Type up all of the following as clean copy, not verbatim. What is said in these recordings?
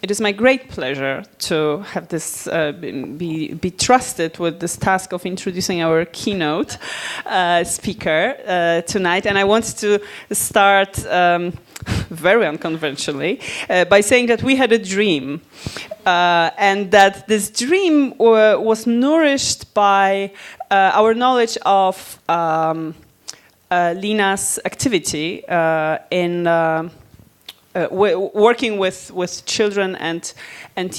It is my great pleasure to have this be trusted with this task of introducing our keynote speaker tonight. And I want to start very unconventionally by saying that we had a dream, and that this dream was nourished by our knowledge of Lina's activity in working with children and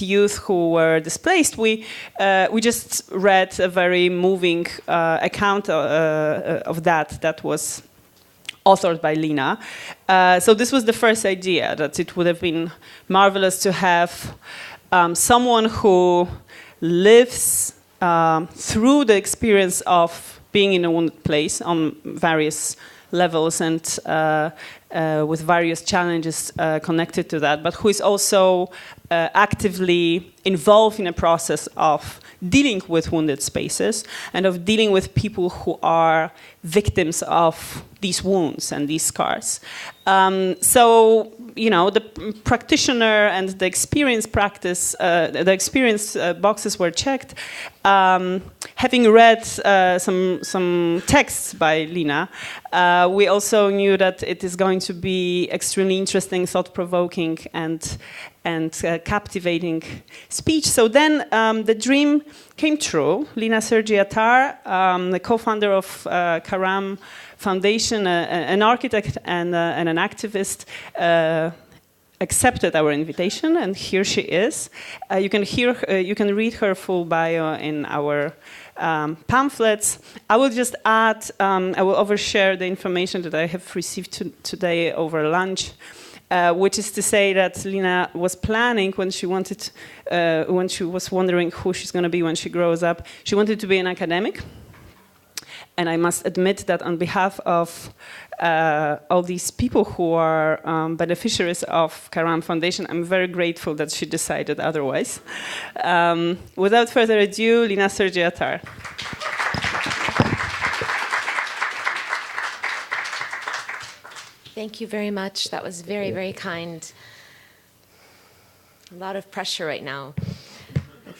youth who were displaced. We just read a very moving account of that was authored by Lina. So this was the first idea, that it would have been marvelous to have someone who lives through the experience of being in a wounded place on various levels and with various challenges connected to that, but who is also actively involved in a process of dealing with wounded spaces and of dealing with people who are victims of these wounds and these scars. So, you know, the practitioner and the experience practice, the experience boxes were checked. Having read some texts by Lina, we also knew that it is going to be extremely interesting, thought-provoking, and captivating speech. So then the dream came true. Lina, Sergie, Attar, the co-founder of Karam Foundation, an architect and an activist, accepted our invitation, and here she is. You can read her full bio in our pamphlets. I will just add, I will overshare the information that I have received today over lunch. Which is to say that Lina was planning when she was wondering who she's going to be when she grows up. She wanted to be an academic, and I must admit that on behalf of all these people who are beneficiaries of Karam Foundation, I'm very grateful that she decided otherwise. Without further ado, Lina, Sergie, Attar. Thank you very much. That was very, very kind. A lot of pressure right now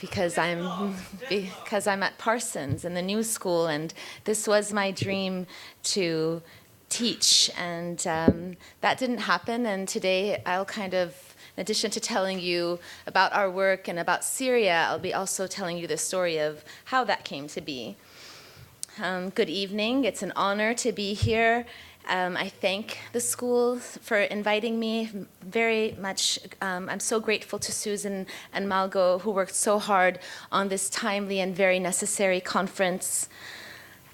because I'm at Parsons in the new school, and this was my dream to teach, and that didn't happen. And today I'll kind of, in addition to telling you about our work and about Syria, I'll be also telling you the story of how that came to be. Good evening. It's an honor to be here. I thank the school for inviting me very much. I'm so grateful to Susan and Malgo, who worked so hard on this timely and very necessary conference.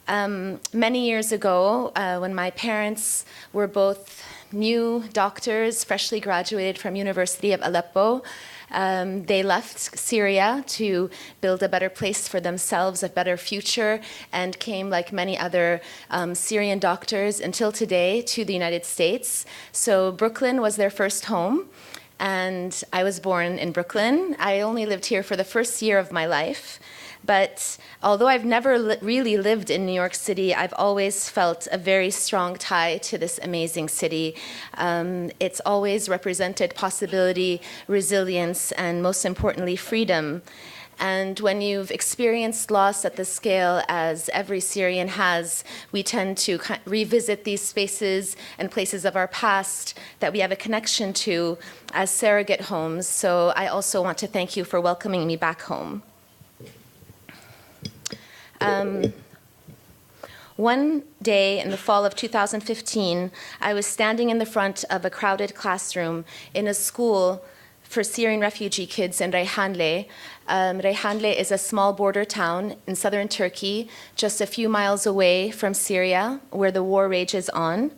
Many years ago, when my parents were both new doctors, freshly graduated from University of Aleppo, they left Syria to build a better place for themselves, a better future, and came, like many other Syrian doctors until today, to the United States. So Brooklyn was their first home, and I was born in Brooklyn. I only lived here for the first year of my life. But although I've never really lived in New York City, I've always felt a very strong tie to this amazing city. It's always represented possibility, resilience, and most importantly, freedom. And when you've experienced loss at the scale as every Syrian has, we tend to revisit these spaces and places of our past that we have a connection to as surrogate homes. So I also want to thank you for welcoming me back home. One day in the fall of 2015, I was standing in the front of a crowded classroom in a school for Syrian refugee kids in Reyhanli. Reyhanli is a small border town in southern Turkey, just a few miles away from Syria, where the war rages on.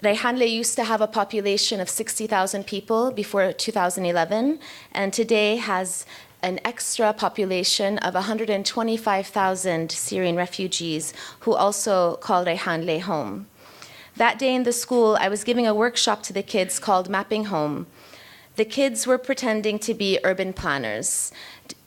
Reyhanli used to have a population of 60,000 people before 2011, and today has an extra population of 125,000 Syrian refugees who also call Reyhanli home. That day in the school, I was giving a workshop to the kids called Mapping Home. The kids were pretending to be urban planners,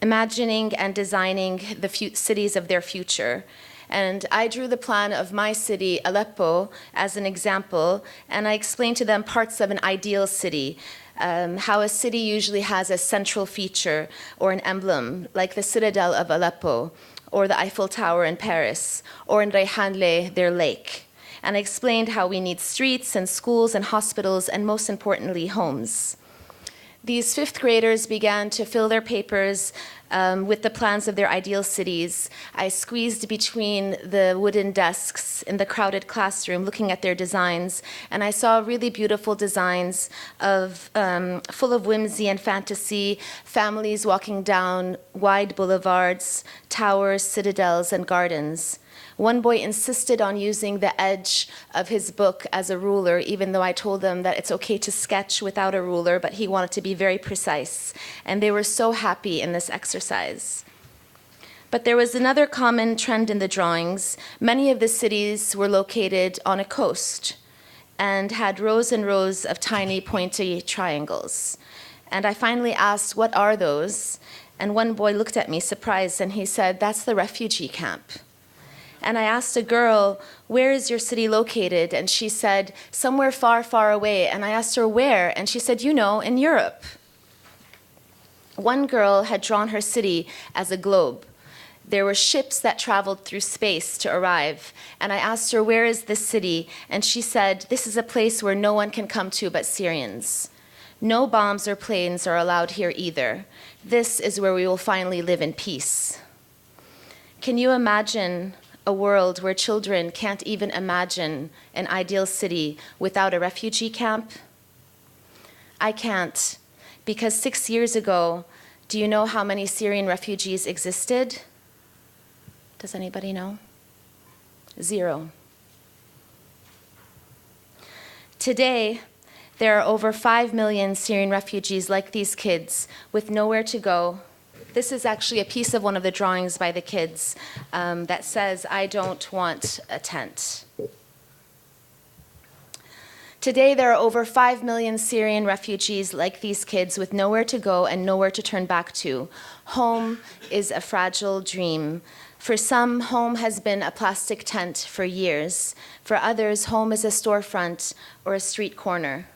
imagining and designing the cities of their future. And I drew the plan of my city, Aleppo, as an example, and I explained to them parts of an ideal city, how a city usually has a central feature or an emblem, like the citadel of Aleppo, or the Eiffel Tower in Paris, or in Reyhanli, their lake. And I explained how we need streets and schools and hospitals, and most importantly, homes. These fifth graders began to fill their papers with the plans of their ideal cities. I squeezed between the wooden desks in the crowded classroom looking at their designs, and I saw really beautiful designs of, full of whimsy and fantasy, families walking down wide boulevards, towers, citadels, and gardens. One boy insisted on using the edge of his book as a ruler, even though I told them that it's okay to sketch without a ruler, but he wanted to be very precise. And they were so happy in this exercise. But there was another common trend in the drawings. Many of the cities were located on a coast and had rows and rows of tiny pointy triangles. And I finally asked, what are those? And one boy looked at me surprised and he said, that's the refugee camp. And I asked a girl, where is your city located? And she said, somewhere far, far away. And I asked her where, and she said, you know, in Europe. One girl had drawn her city as a globe. There were ships that traveled through space to arrive. And I asked her, where is this city? And she said, this is a place where no one can come to but Syrians. No bombs or planes are allowed here either. This is where we will finally live in peace. Can you imagine a world where children can't even imagine an ideal city without a refugee camp? I can't, because 6 years ago, do you know how many Syrian refugees existed? Does anybody know? 0. Today, there are over 5 million Syrian refugees like these kids with nowhere to go. This is actually a piece of one of the drawings by the kids that says, I don't want a tent. Today, there are over 5 million Syrian refugees like these kids with nowhere to go and nowhere to turn back to. Home is a fragile dream. For some, home has been a plastic tent for years. For others, home is a storefront or a street corner.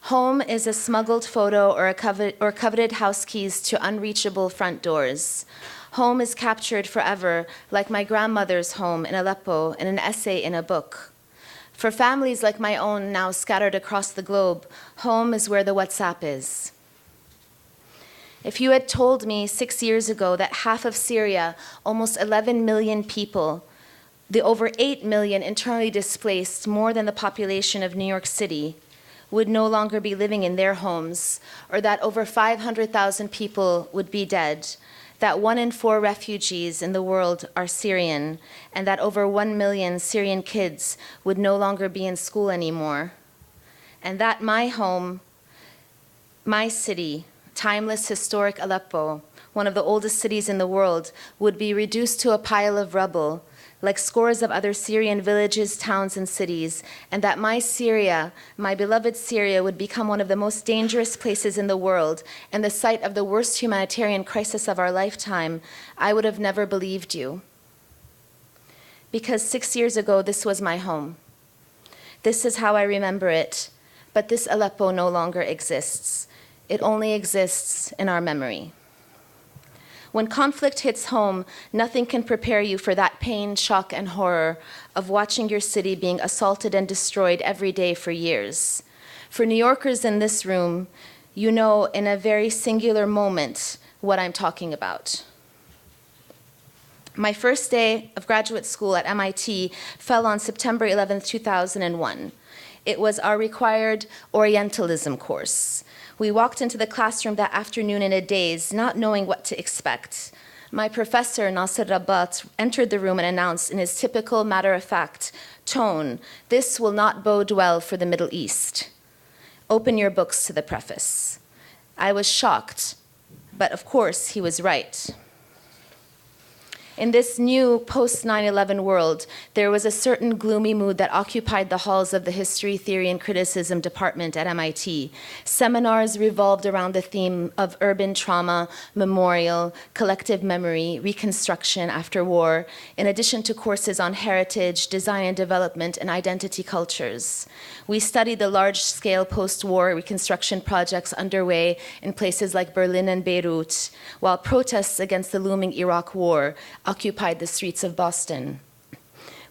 Home is a smuggled photo or coveted house keys to unreachable front doors. Home is captured forever, like my grandmother's home in Aleppo, in an essay in a book. For families like my own now scattered across the globe, home is where the WhatsApp is. If you had told me 6 years ago that half of Syria, almost 11 million people, the over 8 million internally displaced, more than the population of New York City, would no longer be living in their homes, or that over 500,000 people would be dead, that 1 in 4 refugees in the world are Syrian, and that over 1 million Syrian kids would no longer be in school anymore, and that my home, my city, timeless, historic Aleppo, one of the oldest cities in the world, would be reduced to a pile of rubble, like scores of other Syrian villages, towns, and cities, and that my Syria, my beloved Syria, would become one of the most dangerous places in the world and the site of the worst humanitarian crisis of our lifetime, I would have never believed you. Because 6 years ago, this was my home. This is how I remember it, but this Aleppo no longer exists. It only exists in our memory. When conflict hits home, nothing can prepare you for that pain, shock, and horror of watching your city being assaulted and destroyed every day for years. For New Yorkers in this room, you know in a very singular moment what I'm talking about. My first day of graduate school at MIT fell on September 11, 2001. It was our required Orientalism course. We walked into the classroom that afternoon in a daze, not knowing what to expect. My professor, Nasser Rabat, entered the room and announced in his typical matter-of-fact tone, "This will not bode well for the Middle East. Open your books to the preface." I was shocked, but of course he was right. In this new post-9/11 world, there was a certain gloomy mood that occupied the halls of the History, Theory, and Criticism department at MIT. Seminars revolved around the theme of urban trauma, memorial, collective memory, reconstruction after war, in addition to courses on heritage, design and development, and identity cultures. We studied the large-scale post-war reconstruction projects underway in places like Berlin and Beirut, while protests against the looming Iraq War occupied the streets of Boston.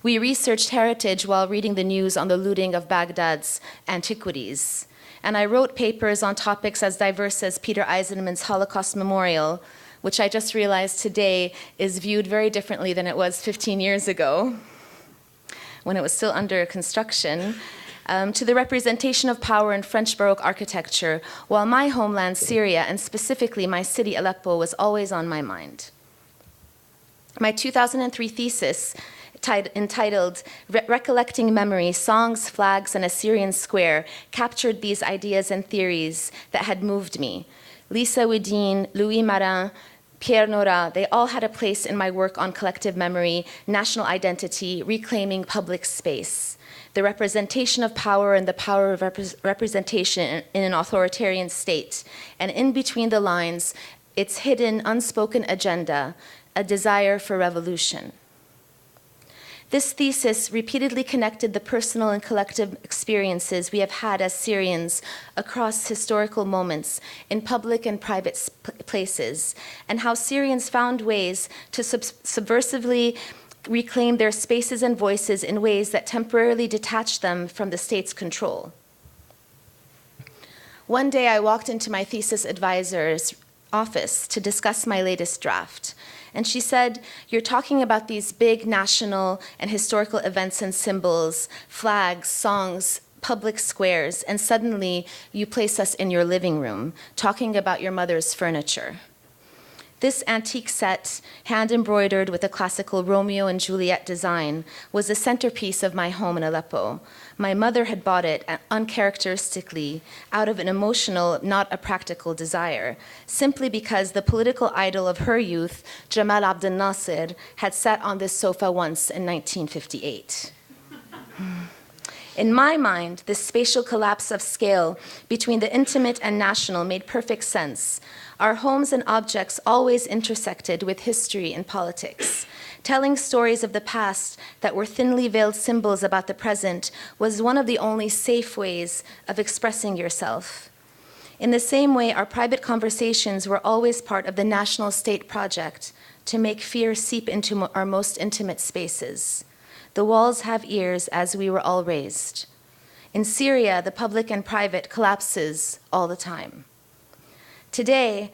We researched heritage while reading the news on the looting of Baghdad's antiquities. And I wrote papers on topics as diverse as Peter Eisenman's Holocaust Memorial, which I just realized today is viewed very differently than it was 15 years ago, when it was still under construction, to the representation of power in French Baroque architecture, while my homeland, Syria, and specifically my city, Aleppo, was always on my mind. My 2003 thesis, entitled Recollecting Memory, Songs, Flags, and a Syrian Square, captured these ideas and theories that had moved me. Lisa Wedin, Louis Marin, Pierre Nora, they all had a place in my work on collective memory, national identity, reclaiming public space. The representation of power and the power of representation in an authoritarian state, and in between the lines, its hidden, unspoken agenda, a desire for revolution. This thesis repeatedly connected the personal and collective experiences we have had as Syrians across historical moments in public and private places, and how Syrians found ways to subversively reclaim their spaces and voices in ways that temporarily detached them from the state's control. One day I walked into my thesis advisor's office to discuss my latest draft. And she said, "You're talking about these big national and historical events and symbols, flags, songs, public squares, and suddenly you place us in your living room, talking about your mother's furniture." This antique set, hand-embroidered with a classical Romeo and Juliet design, was the centerpiece of my home in Aleppo. My mother had bought it uncharacteristically out of an emotional, not a practical desire, simply because the political idol of her youth, Jamal Abdel Nasser, had sat on this sofa once in 1958. In my mind, this spatial collapse of scale between the intimate and national made perfect sense. Our homes and objects always intersected with history and politics. Telling stories of the past that were thinly veiled symbols about the present was one of the only safe ways of expressing yourself. In the same way, our private conversations were always part of the national state project to make fear seep into our most intimate spaces. The walls have ears, as we were all raised. In Syria, the public and private collapses all the time. Today,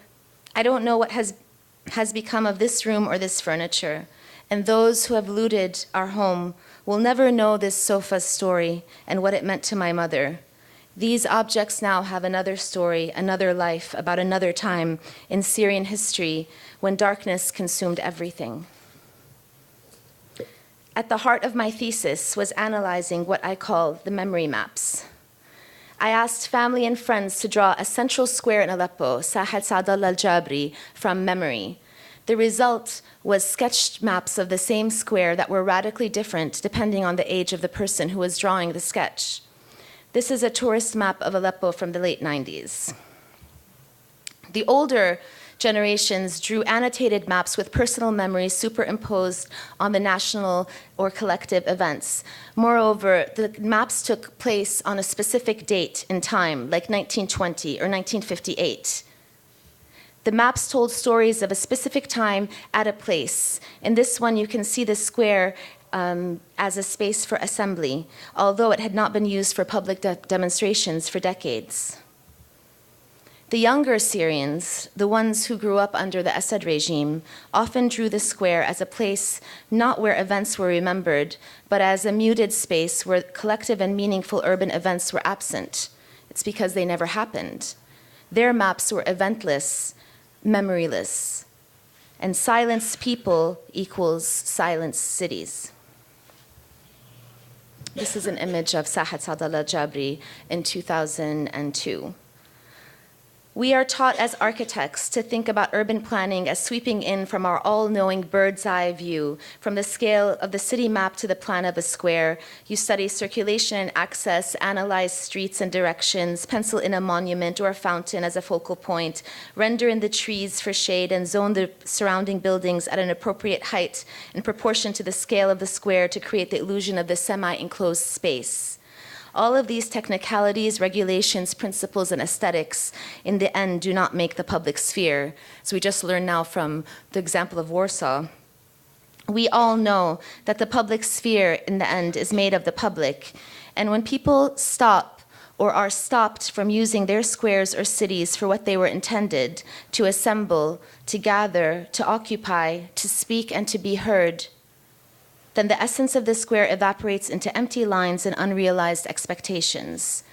I don't know what has become of this room or this furniture, and those who have looted our home will never know this sofa's story and what it meant to my mother. These objects now have another story, another life, about another time in Syrian history when darkness consumed everything. At the heart of my thesis was analyzing what I call the memory maps. I asked family and friends to draw a central square in Aleppo, Sahat Sadal al-Jabri, from memory. The result was sketched maps of the same square that were radically different depending on the age of the person who was drawing the sketch. This is a tourist map of Aleppo from the late 90s. The older generations drew annotated maps with personal memories superimposed on the national or collective events. Moreover, the maps took place on a specific date in time, like 1920 or 1958. The maps told stories of a specific time at a place. In this one, you can see the square as a space for assembly, although it had not been used for public demonstrations for decades. The younger Syrians, the ones who grew up under the Assad regime, often drew the square as a place not where events were remembered, but as a muted space where collective and meaningful urban events were absent. It's because they never happened. Their maps were eventless, memoryless, and silenced people equals silenced cities. This is an image of Sahat Sadal al-Jabri in 2002. We are taught as architects to think about urban planning as sweeping in from our all-knowing bird's eye view, from the scale of the city map to the plan of a square. You study circulation and access, analyze streets and directions, pencil in a monument or a fountain as a focal point, render in the trees for shade, and zone the surrounding buildings at an appropriate height in proportion to the scale of the square to create the illusion of the semi-enclosed space. All of these technicalities, regulations, principles, and aesthetics, in the end, do not make the public sphere. So we just learned now from the example of Warsaw. We all know that the public sphere, in the end, is made of the public. And when people stop or are stopped from using their squares or cities for what they were intended, to assemble, to gather, to occupy, to speak, and to be heard, then the essence of the square evaporates into empty lines and unrealized expectations.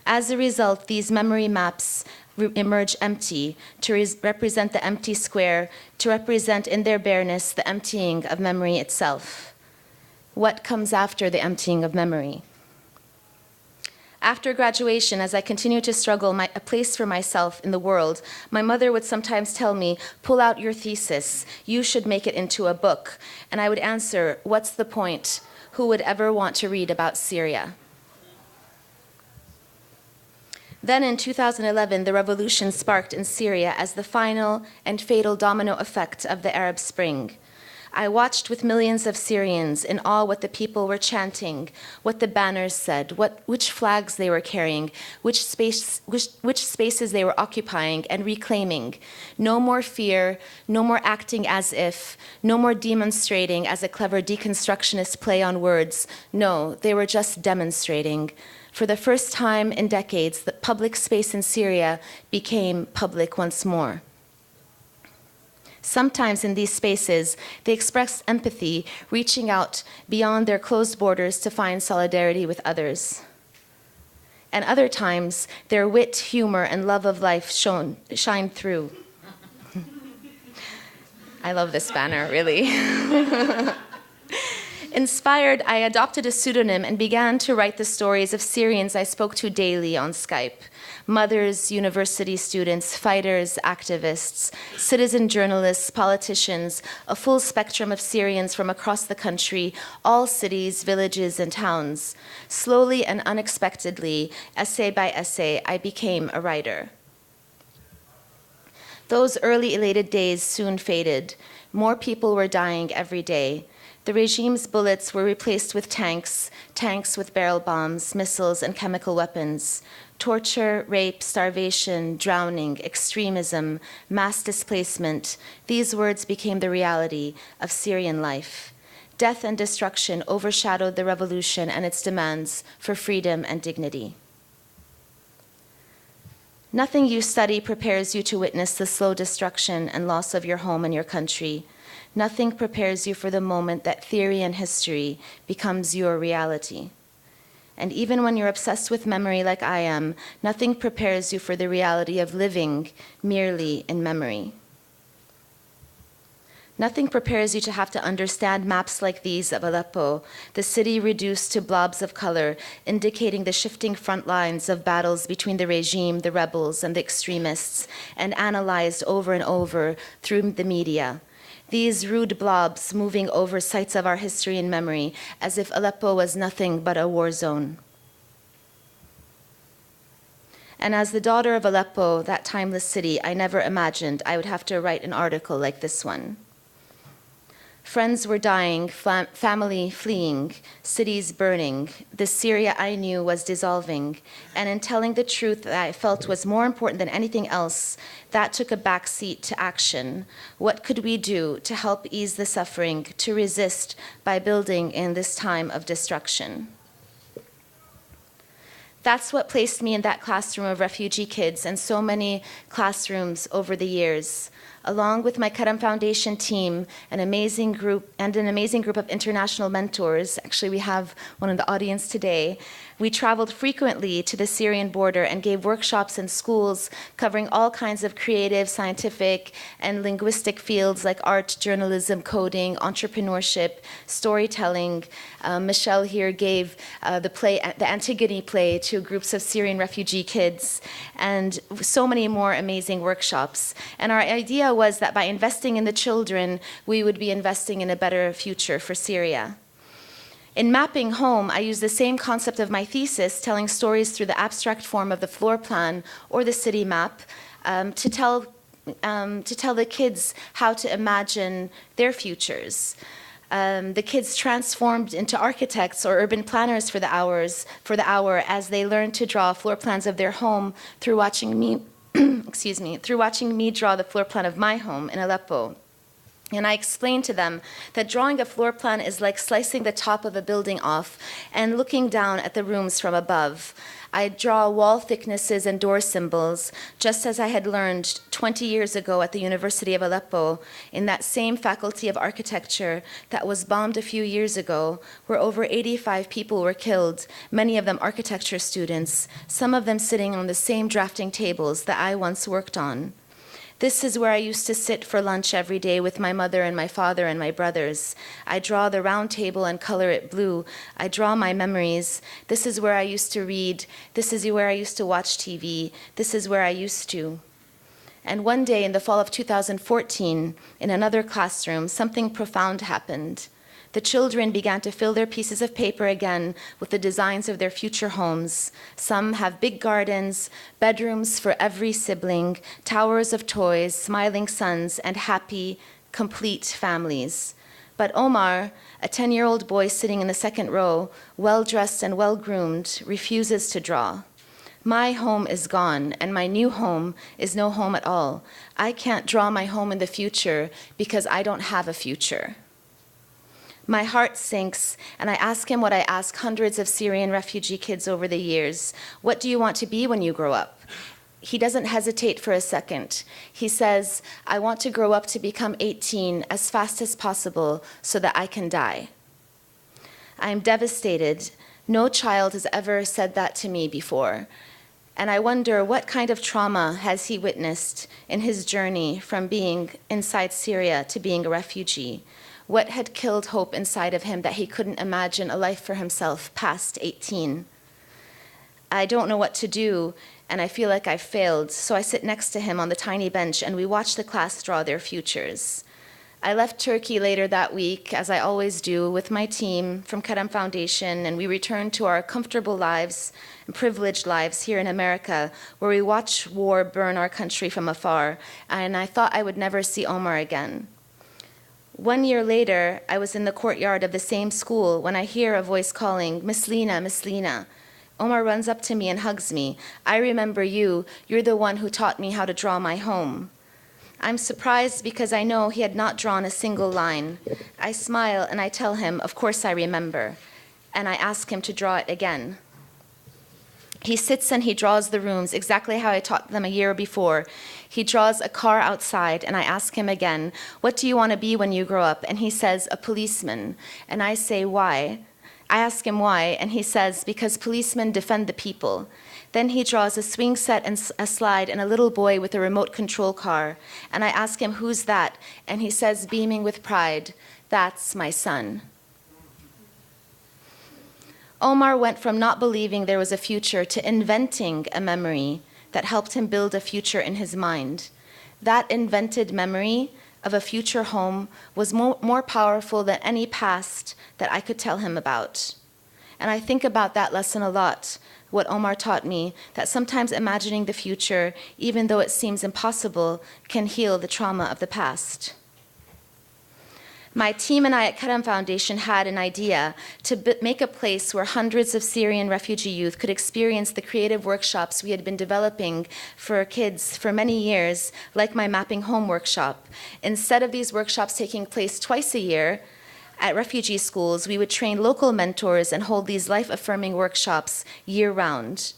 As a result, these memory maps emerge empty, to represent the empty square, to represent in their bareness the emptying of memory itself. What comes after the emptying of memory? After graduation, as I continued to struggle a place for myself in the world, my mother would sometimes tell me, pull out your thesis, you should make it into a book. And I would answer, what's the point? Who would ever want to read about Syria? Then in 2011, the revolution sparked in Syria as the final and fatal domino effect of the Arab Spring. I watched with millions of Syrians in awe what the people were chanting, what the banners said, which flags they were carrying, which spaces they were occupying and reclaiming. No more fear, no more acting as if, no more demonstrating as a clever deconstructionist play on words. No, they were just demonstrating. For the first time in decades, the public space in Syria became public once more. Sometimes in these spaces, they expressed empathy, reaching out beyond their closed borders to find solidarity with others. And other times, their wit, humor, and love of life shine through. I love this banner, really. Inspired, I adopted a pseudonym and began to write the stories of Syrians I spoke to daily on Skype. Mothers, university students, fighters, activists, citizen journalists, politicians, a full spectrum of Syrians from across the country, all cities, villages, and towns. Slowly and unexpectedly, essay by essay, I became a writer. Those early elated days soon faded. More people were dying every day. The regime's bullets were replaced with tanks with barrel bombs, missiles, and chemical weapons. Torture, rape, starvation, drowning, extremism, mass displacement, these words became the reality of Syrian life. Death and destruction overshadowed the revolution and its demands for freedom and dignity. Nothing you study prepares you to witness the slow destruction and loss of your home and your country. Nothing prepares you for the moment that theory and history becomes your reality. And even when you're obsessed with memory like I am, nothing prepares you for the reality of living merely in memory. Nothing prepares you to have to understand maps like these of Aleppo, the city reduced to blobs of color, indicating the shifting front lines of battles between the regime, the rebels, and the extremists, and analyzed over and over through the media. These rude blobs moving over sites of our history and memory, as if Aleppo was nothing but a war zone. And as the daughter of Aleppo, that timeless city, I never imagined I would have to write an article like this one. Friends were dying, family fleeing, cities burning. The Syria I knew was dissolving. And in telling the truth that I felt was more important than anything else, that took a back seat to action. What could we do to help ease the suffering, to resist by building in this time of destruction? That's what placed me in that classroom of refugee kids and so many classrooms over the years. Along with my Karam Foundation team, an amazing group of international mentors, actually we have one in the audience today, we traveled frequently to the Syrian border and gave workshops in schools covering all kinds of creative, scientific, and linguistic fields like art, journalism, coding, entrepreneurship, storytelling. Michelle here gave the Antigone play to groups of Syrian refugee kids. and so many more amazing workshops. And our idea was that by investing in the children, we would be investing in a better future for Syria. In mapping home, I use the same concept of my thesis, telling stories through the abstract form of the floor plan or the city map, to tell the kids how to imagine their futures. The kids transformed into architects or urban planners for the hour as they learned to draw floor plans of their home through watching me, through watching me draw the floor plan of my home in Aleppo. And I explained to them that drawing a floor plan is like slicing the top of a building off and looking down at the rooms from above. I draw wall thicknesses and door symbols, just as I had learned 20 years ago at the University of Aleppo, in that same faculty of architecture that was bombed a few years ago, where over 85 people were killed, many of them architecture students, some of them sitting on the same drafting tables that I once worked on. This is where I used to sit for lunch every day with my mother and my father and my brothers. I draw the round table and color it blue. I draw my memories. This is where I used to read. This is where I used to watch TV. This is where I used to. And one day in the fall of 2014, in another classroom, something profound happened. The children began to fill their pieces of paper again with the designs of their future homes. Some have big gardens, bedrooms for every sibling, towers of toys, smiling sons, and happy, complete families. But Omar, a 10-year-old boy sitting in the second row, well-dressed and well-groomed, refuses to draw. My home is gone, and my new home is no home at all. I can't draw my home in the future because I don't have a future. My heart sinks, and I ask him what I ask hundreds of Syrian refugee kids over the years. What do you want to be when you grow up? He doesn't hesitate for a second. He says, I want to grow up to become 18 as fast as possible so that I can die. I am devastated. No child has ever said that to me before. And I wonder what kind of trauma has he witnessed in his journey from being inside Syria to being a refugee? What had killed hope inside of him that he couldn't imagine a life for himself past 18? I don't know what to do, and I feel like I've failed, so I sit next to him on the tiny bench and we watch the class draw their futures. I left Turkey later that week, as I always do, with my team from Karam Foundation, and we returned to our comfortable lives and privileged lives here in America, where we watch war burn our country from afar, and I thought I would never see Omar again. 1 year later, I was in the courtyard of the same school when I hear a voice calling, Miss Lina, Miss Lina. Omar runs up to me and hugs me. I remember you. You're the one who taught me how to draw my home. I'm surprised because I know he had not drawn a single line. I smile and I tell him, of course I remember. And I ask him to draw it again. He sits and he draws the rooms exactly how I taught them a year before. He draws a car outside, and I ask him again, what do you want to be when you grow up? And he says, a policeman. And I say, why? I ask him why, and he says, because policemen defend the people. Then he draws a swing set and a slide and a little boy with a remote control car. And I ask him, who's that? And he says, beaming with pride, that's my son. Omar went from not believing there was a future to inventing a memory that helped him build a future in his mind. That invented memory of a future home was more powerful than any past that I could tell him about. And I think about that lesson a lot, what Omar taught me, that sometimes imagining the future, even though it seems impossible, can heal the trauma of the past. My team and I at Kadam Foundation had an idea to make a place where hundreds of Syrian refugee youth could experience the creative workshops we had been developing for kids for many years, like my Mapping Home workshop. Instead of these workshops taking place twice a year at refugee schools, we would train local mentors and hold these life-affirming workshops year-round.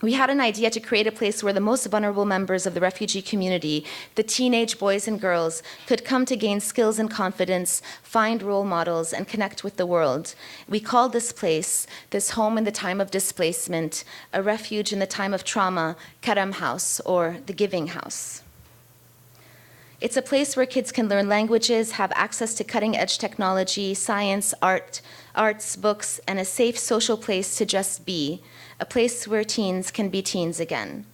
We had an idea to create a place where the most vulnerable members of the refugee community, the teenage boys and girls, could come to gain skills and confidence, find role models, and connect with the world. We called this place, this home in the time of displacement, a refuge in the time of trauma, Karam House, or the Giving House. It's a place where kids can learn languages, have access to cutting-edge technology, science, arts, books, and a safe social place to just be, a place where teens can be teens again.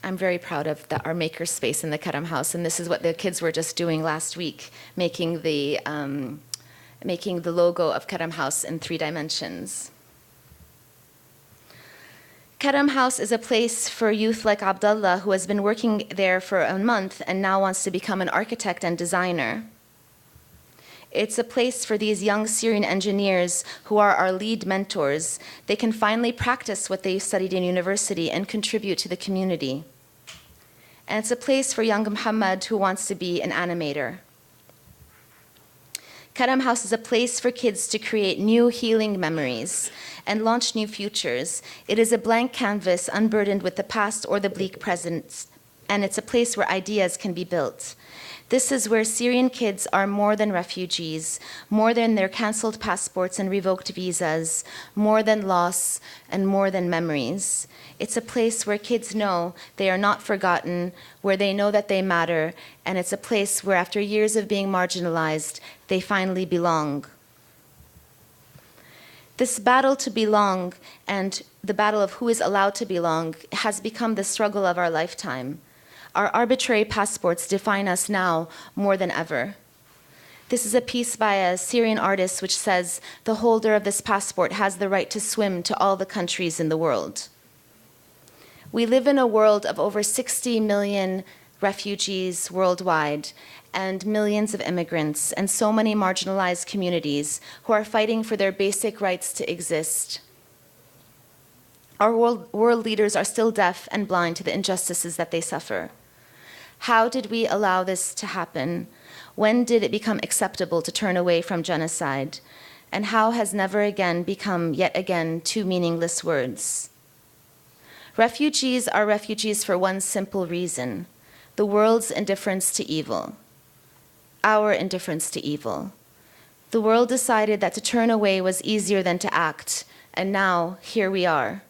I'm very proud of our Makerspace in the Karam house, and this is what the kids were just doing last week, making the logo of Karam house in 3 dimensions. Karam house is a place for youth like Abdullah, who has been working there for a month and now wants to become an architect and designer. It's a place for these young Syrian engineers who are our lead mentors. They can finally practice what they studied in university and contribute to the community. And it's a place for young Muhammad who wants to be an animator. Karam House is a place for kids to create new healing memories and launch new futures. It is a blank canvas unburdened with the past or the bleak present, and it's a place where ideas can be built. This is where Syrian kids are more than refugees, more than their canceled passports and revoked visas, more than loss and more than memories. It's a place where kids know they are not forgotten, where they know that they matter, and it's a place where after years of being marginalized, they finally belong. This battle to belong and the battle of who is allowed to belong has become the struggle of our lifetime. Our arbitrary passports define us now more than ever. This is a piece by a Syrian artist which says, "The holder of this passport has the right to swim to all the countries in the world." We live in a world of over 60 million refugees worldwide and millions of immigrants and so many marginalized communities who are fighting for their basic rights to exist. Our world leaders are still deaf and blind to the injustices that they suffer. How did we allow this to happen? When did it become acceptable to turn away from genocide? And how has never again become yet again 2 meaningless words? Refugees are refugees for one simple reason: the world's indifference to evil. Our indifference to evil. The world decided that to turn away was easier than to act, and now here we are.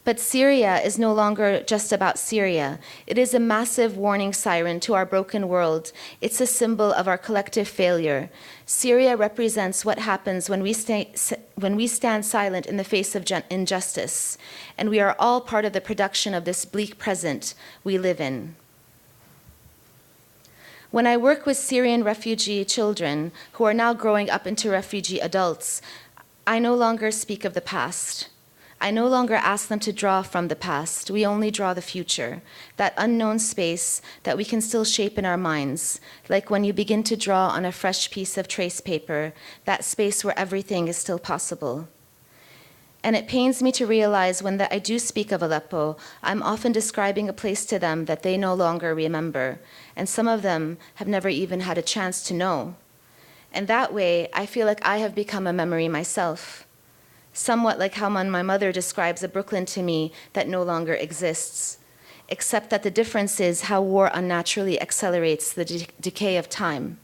But Syria is no longer just about Syria. It is a massive warning siren to our broken world. It's a symbol of our collective failure. Syria represents what happens when we stand silent in the face of injustice, and we are all part of the production of this bleak present we live in. When I work with Syrian refugee children who are now growing up into refugee adults, I no longer speak of the past. I no longer ask them to draw from the past. We only draw the future, that unknown space that we can still shape in our minds, like when you begin to draw on a fresh piece of trace paper, that space where everything is still possible. And it pains me to realize when I do speak of Aleppo, I'm often describing a place to them that they no longer remember, and some of them have never even had a chance to know. And that way, I feel like I have become a memory myself. Somewhat like how my mother describes a Brooklyn to me that no longer exists, except that the difference is how war unnaturally accelerates the decay of time.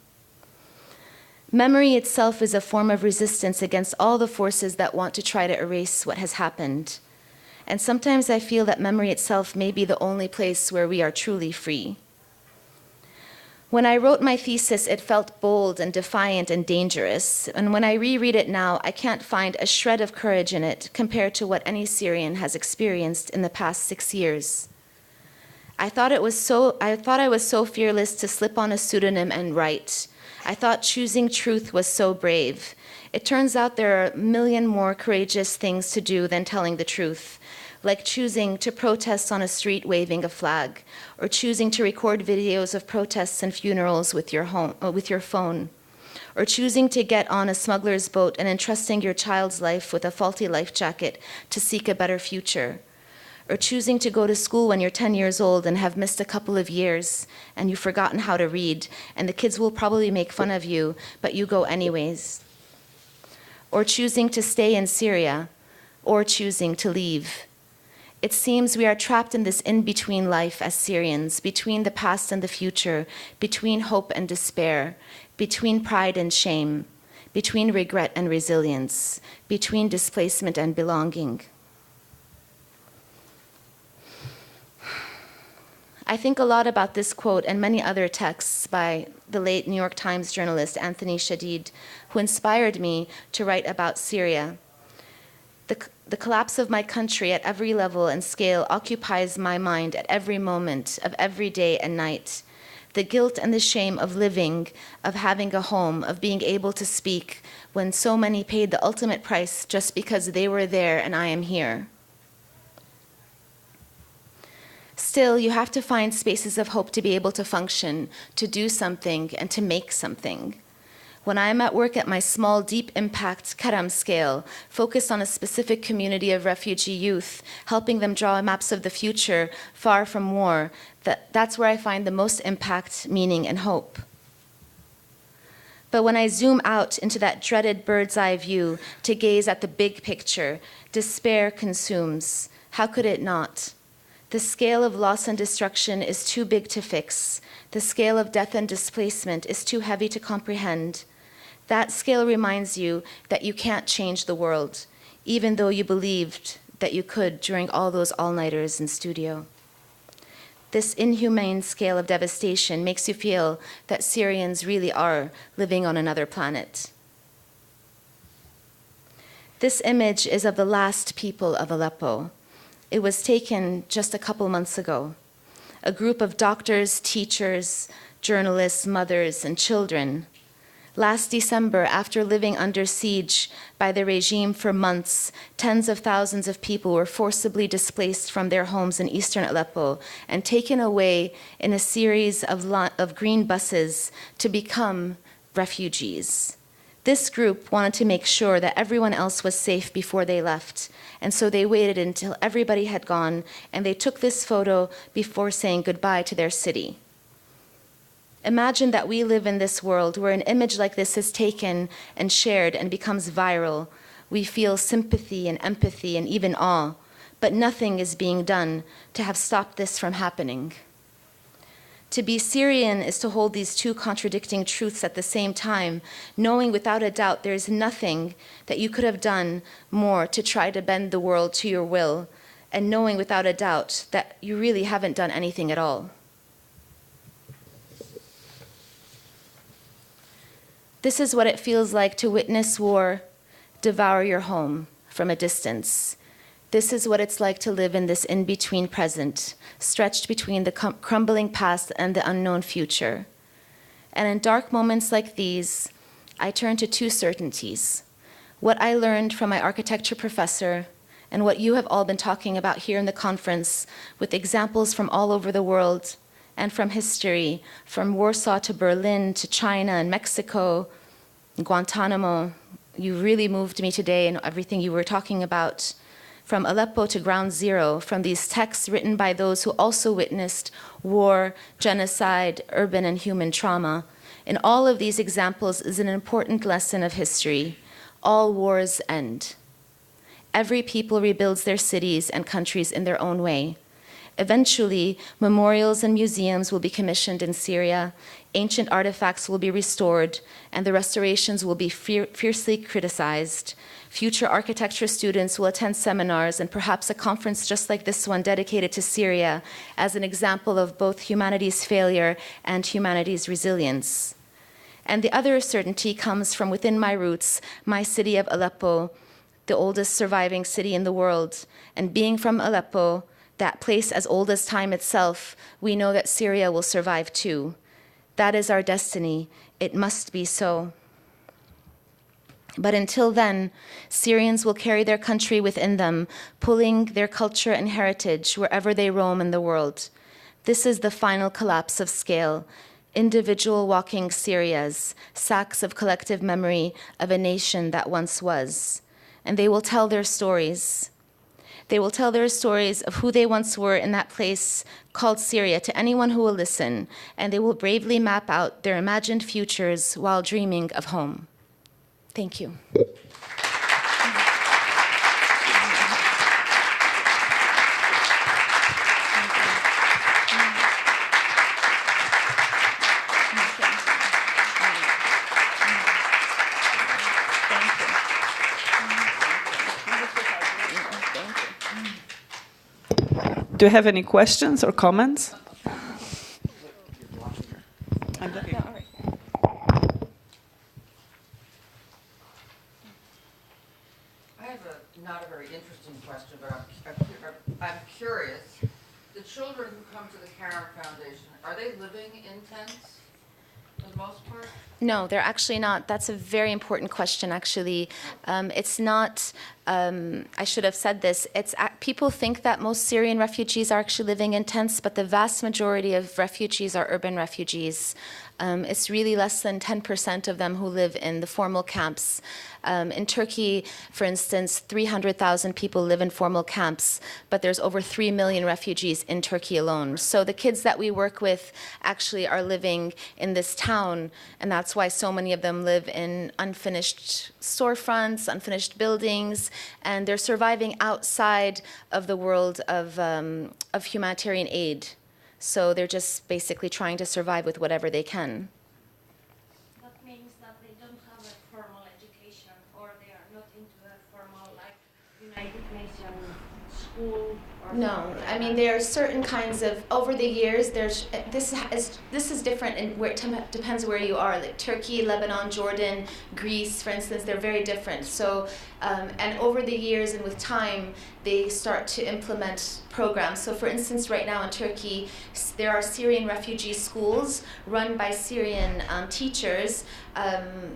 Memory itself is a form of resistance against all the forces that want to try to erase what has happened. And sometimes I feel that memory itself may be the only place where we are truly free. When I wrote my thesis, it felt bold and defiant and dangerous. And when I reread it now, I can't find a shred of courage in it compared to what any Syrian has experienced in the past 6 years. I thought I was so fearless to slip on a pseudonym and write. I thought choosing truth was so brave. It turns out there are a million more courageous things to do than telling the truth, like choosing to protest on a street waving a flag, or choosing to record videos of protests and funerals with your phone, or choosing to get on a smuggler's boat and entrusting your child's life with a faulty life jacket to seek a better future, or choosing to go to school when you're 10 years old and have missed a couple of years and you've forgotten how to read, and the kids will probably make fun of you, but you go anyways, or choosing to stay in Syria, or choosing to leave. It seems we are trapped in this in-between life as Syrians, between the past and the future, between hope and despair, between pride and shame, between regret and resilience, between displacement and belonging. I think a lot about this quote and many other texts by the late New York Times journalist Anthony Shadid, who inspired me to write about Syria. The collapse of my country at every level and scale occupies my mind at every moment of every day and night. The guilt and the shame of living, of having a home, of being able to speak, when so many paid the ultimate price just because they were there and I am here. Still, you have to find spaces of hope to be able to function, to do something, and to make something. When I am at work at my small, deep impact Karam scale, focused on a specific community of refugee youth, helping them draw maps of the future far from war, that's where I find the most impact, meaning, and hope. But when I zoom out into that dreaded bird's eye view to gaze at the big picture, despair consumes. How could it not? The scale of loss and destruction is too big to fix. The scale of death and displacement is too heavy to comprehend. That scale reminds you that you can't change the world, even though you believed that you could during all those all-nighters in studio. This inhumane scale of devastation makes you feel that Syrians really are living on another planet. This image is of the last people of Aleppo. It was taken just a couple months ago. A group of doctors, teachers, journalists, mothers, and children. Last December, after living under siege by the regime for months, tens of thousands of people were forcibly displaced from their homes in eastern Aleppo and taken away in a series of green buses to become refugees. This group wanted to make sure that everyone else was safe before they left, and so they waited until everybody had gone, and they took this photo before saying goodbye to their city. Imagine that we live in this world where an image like this is taken and shared and becomes viral. We feel sympathy and empathy and even awe, but nothing is being done to have stopped this from happening. To be Syrian is to hold these two contradicting truths at the same time, knowing without a doubt there is nothing that you could have done more to try to bend the world to your will, and knowing without a doubt that you really haven't done anything at all. This is what it feels like to witness war devour your home from a distance. This is what it's like to live in this in-between present, stretched between the crumbling past and the unknown future. And in dark moments like these, I turn to two certainties. What I learned from my architecture professor and what you have all been talking about here in the conference with examples from all over the world and from history, from Warsaw to Berlin to China and Mexico, Guantanamo. You really moved me today in everything you were talking about. From Aleppo to Ground Zero, from these texts written by those who also witnessed war, genocide, urban and human trauma. In all of these examples is an important lesson of history. All wars end. Every people rebuilds their cities and countries in their own way. Eventually, memorials and museums will be commissioned in Syria, ancient artifacts will be restored, and the restorations will be fiercely criticized. Future architecture students will attend seminars and perhaps a conference just like this one dedicated to Syria as an example of both humanity's failure and humanity's resilience. And the other certainty comes from within my roots, my city of Aleppo, the oldest surviving city in the world. And being from Aleppo, that place as old as time itself, we know that Syria will survive too. That is our destiny. It must be so. But until then, Syrians will carry their country within them, pulling their culture and heritage wherever they roam in the world. This is the final collapse of scale. Individual walking Syrias, sacks of collective memory of a nation that once was. And they will tell their stories. They will tell their stories of who they once were in that place called Syria to anyone who will listen, and they will bravely map out their imagined futures while dreaming of home. Thank you. Do you have any questions or comments? not a very interesting question, but I'm curious. The children who come to the Karam Foundation, are they living in tents for the most part? No, they're actually not. That's a very important question, actually. It's not, I should have said this, people think that most Syrian refugees are actually living in tents, but the vast majority of refugees are urban refugees. It's really less than 10% of them who live in the formal camps. In Turkey, for instance, 300,000 people live in formal camps, but there's over 3 million refugees in Turkey alone. So the kids that we work with actually are living in this town, and that's why so many of them live in unfinished storefronts, unfinished buildings, and they're surviving outside of the world of humanitarian aid. So they're just basically trying to survive with whatever they can. That means that they don't have a formal education, or they are not into a formal, like, United Nations school? Or No, I mean, there are certain kinds of, over the years, this is different, and where it depends where you are. Like Turkey, Lebanon, Jordan, Greece, for instance, they're very different. So, and over the years and with time, they start to implement programs. So for instance, right now in Turkey, there are Syrian refugee schools run by Syrian teachers.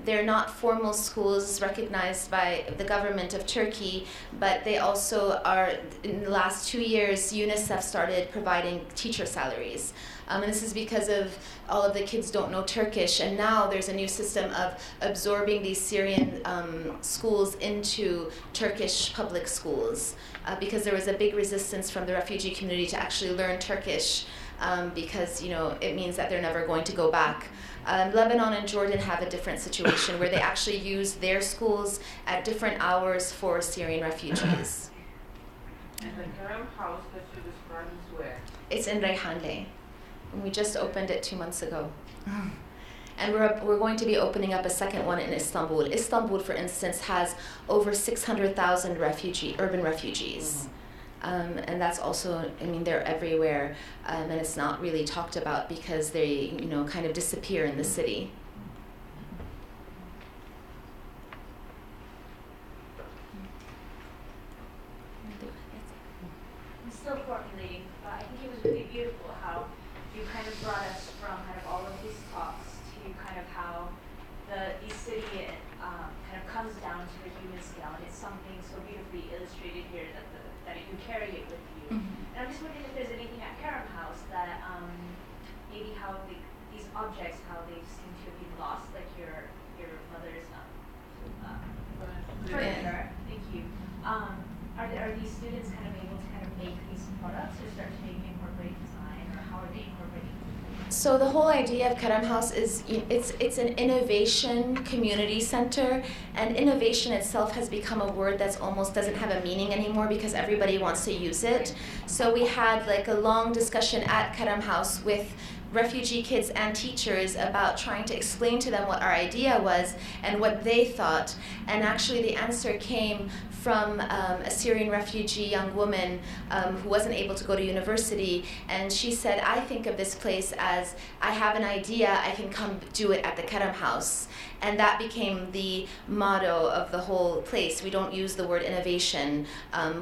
They're not formal schools recognized by the government of Turkey, but they also are, in the last 2 years, UNICEF started providing teacher salaries. And this is because of all of the kids don't know Turkish, and now there's a new system of absorbing these Syrian schools into Turkish public schools, because there was a big resistance from the refugee community to actually learn Turkish, because it means that they're never going to go back. Lebanon and Jordan have a different situation where they actually use their schools at different hours for Syrian refugees. And the Karam house that you described is where? It's in Reyhanli. We just opened it 2 months ago. And we're going to be opening up a second one in Istanbul. Istanbul, for instance, has over 600,000 urban refugees. And that's also, I mean, they're everywhere, and it's not really talked about because they, kind of disappear in the city. I'm still formulating, but I think it was really beautiful how you kind of brought us from kind of all of these talks to kind of how the East City kind of comes down to the human scale, and it's something so beautifully illustrated here that you carry it with you. Mm-hmm. And I'm just wondering if there's anything at Karam House that maybe how these objects, how they seem to have been lost, like your mother's furniture. Thank you. Are these students kind of able to kind of make these products, or start to maybe incorporate design, or how are they incorporating? So the whole idea of Karam House is it's an innovation community center, and innovation itself has become a word that's almost doesn't have a meaning anymore because everybody wants to use it. So we had like a long discussion at Karam House with refugee kids and teachers about trying to explain to them what our idea was and what they thought. And actually the answer came from a Syrian refugee young woman who wasn't able to go to university, and she said, I think of this place as, I have an idea, I can come do it at the Karam House. And that became the motto of the whole place. We don't use the word innovation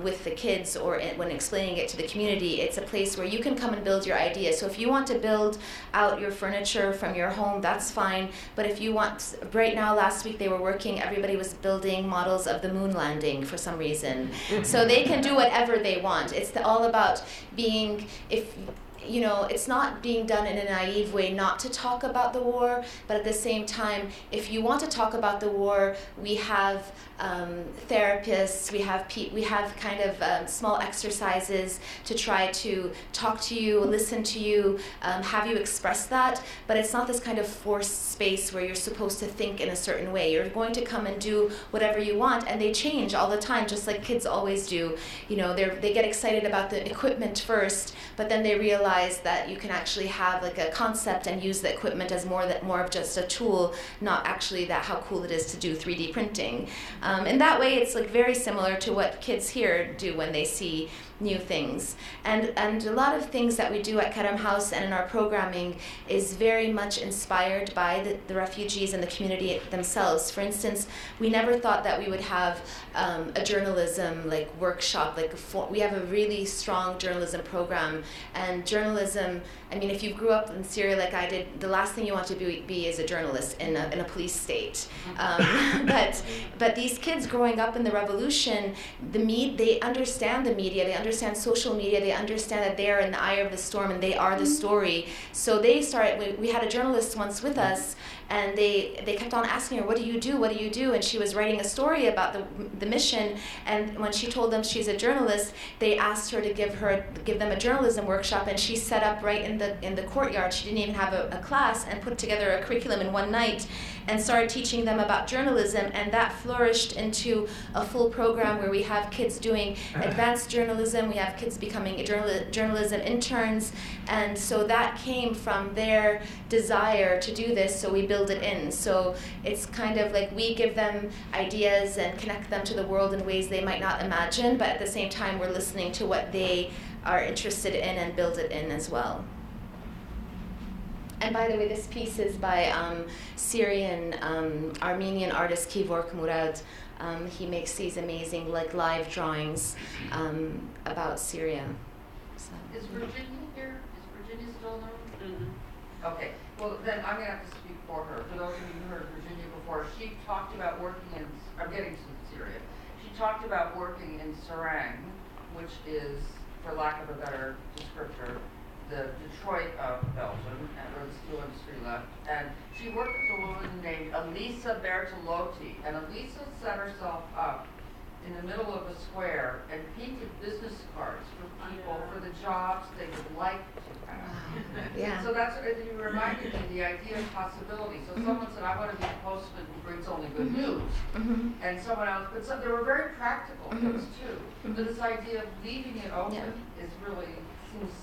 with the kids or when explaining it to the community. It's a place where you can come and build your idea. So if you want to build out your furniture from your home, that's fine. But if you want, right now, last week they were working, everybody was building models of the moon landing for some reason. So they can do whatever they want. It's all about being, it's not being done in a naive way not to talk about the war, but at the same time, if you want to talk about the war, we have therapists, we have kind of small exercises to try to talk to you, listen to you, have you express that, but it's not this kind of forced space where you're supposed to think in a certain way. You're going to come and do whatever you want, and they change all the time, just like kids always do. They get excited about the equipment first, but then they realize realize that you can actually have like a concept and use the equipment as more of just a tool, not actually that how cool it is to do 3D printing. In that way, it's like very similar to what kids here do when they see new things. And a lot of things that we do at Karam House and in our programming is very much inspired by the refugees and the community themselves. For instance, we never thought that we would have a journalism like workshop. We have a really strong journalism program, and journalism, I mean, if you grew up in Syria like I did, the last thing you want to be is a journalist in a police state. But these kids growing up in the revolution, they understand the media, they understand social media, they understand that they are in the eye of the storm and they are the story. So they started, we had a journalist once with us, and they kept on asking her, what do you do, what do you do? And she was writing a story about the mission, and when she told them she's a journalist, they asked her to give them a journalism workshop, and she set up right in the courtyard. She didn't even have a class, and put together a curriculum in one night and started teaching them about journalism, and that flourished into a full program where we have kids doing advanced journalism, we have kids becoming journalism interns, and so that came from their desire to do this, so we build it in. So it's kind of like we give them ideas and connect them to the world in ways they might not imagine, but at the same time we're listening to what they are interested in and build it in as well. And by the way, this piece is by Syrian, Armenian artist Kevork Murad. He makes these amazing live drawings about Syria. So. Is Virginia here? Is Virginia still known? Mm-hmm. Okay. Well, then I'm going to have to speak for her. For those of you who heard Virginia before, she talked about working in, I'm getting to Syria. She talked about working in Sarang, which is, for lack of a better descriptor, the Detroit of Belgium, where the steel industry left. And she worked with a woman named Elisa Bertolotti. And Elisa set herself up in the middle of a square and painted business cards for people for the jobs they would like to have. Yeah. So that's, you reminded me the idea of possibility. So someone said, I want to be a postman who brings only good news. And someone else, but so there were very practical things too. But this idea of leaving it open is really, seems,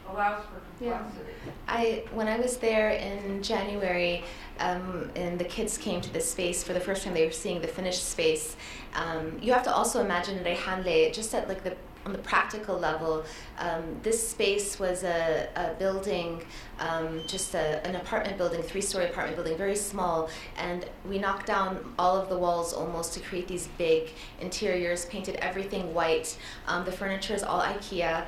allows for complexity. When I was there in January, and the kids came to this space for the first time, they were seeing the finished space. You have to also imagine Rehanle, just at on the practical level, this space was a building, just an apartment building, 3-story apartment building, very small, and we knocked down all of the walls almost to create these big interiors, painted everything white. The furniture is all IKEA,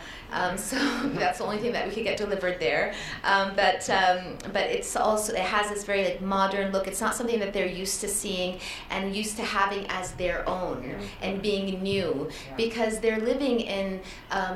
so that's the only thing that we could get delivered there. But it's also, it has this very modern look. It's not something that they're used to seeing and used to having as their own and being new, because they're living in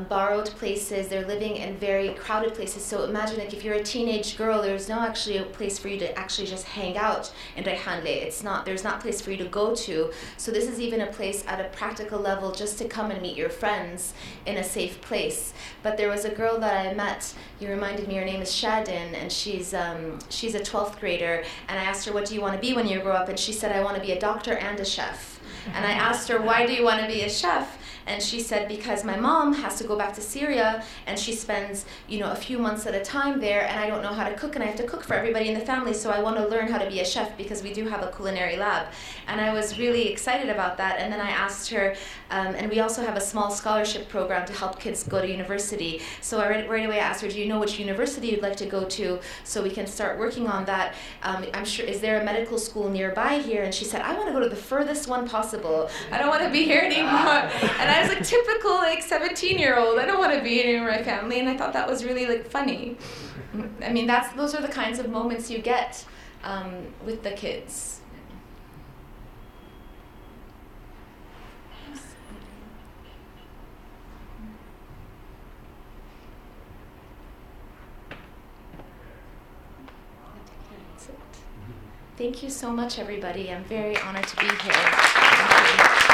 borrowed places, they're living in very crowded places. So imagine if you're a teenage girl, there's no actually a place for you to actually just hang out in Rehanle. There's not a place for you to go to. So this is even a place at a practical level just to come and meet your friends in a safe place. But there was a girl that I met, you reminded me, her name is Shadin, and she's a 12th grader, and I asked her, what do you want to be when you grow up? And she said, I want to be a doctor and a chef. And I asked her, why do you want to be a chef? And she said, because my mom has to go back to Syria, and she spends, a few months at a time there, and I don't know how to cook, and I have to cook for everybody in the family, so I want to learn how to be a chef because we do have a culinary lab. And I was really excited about that. And then I asked her, and we also have a small scholarship program to help kids go to university. So right away I asked her, do you know which university you'd like to go to, so we can start working on that? I'm sure, is there a medical school nearby here? And she said, I want to go to the furthest one possible. I don't want to be here anymore. And I was like, typical 17-year-old. I don't want to be near my family. And I thought that was really funny. I mean, those are the kinds of moments you get with the kids. Thank you so much, everybody. I'm very honored to be here. Thank you.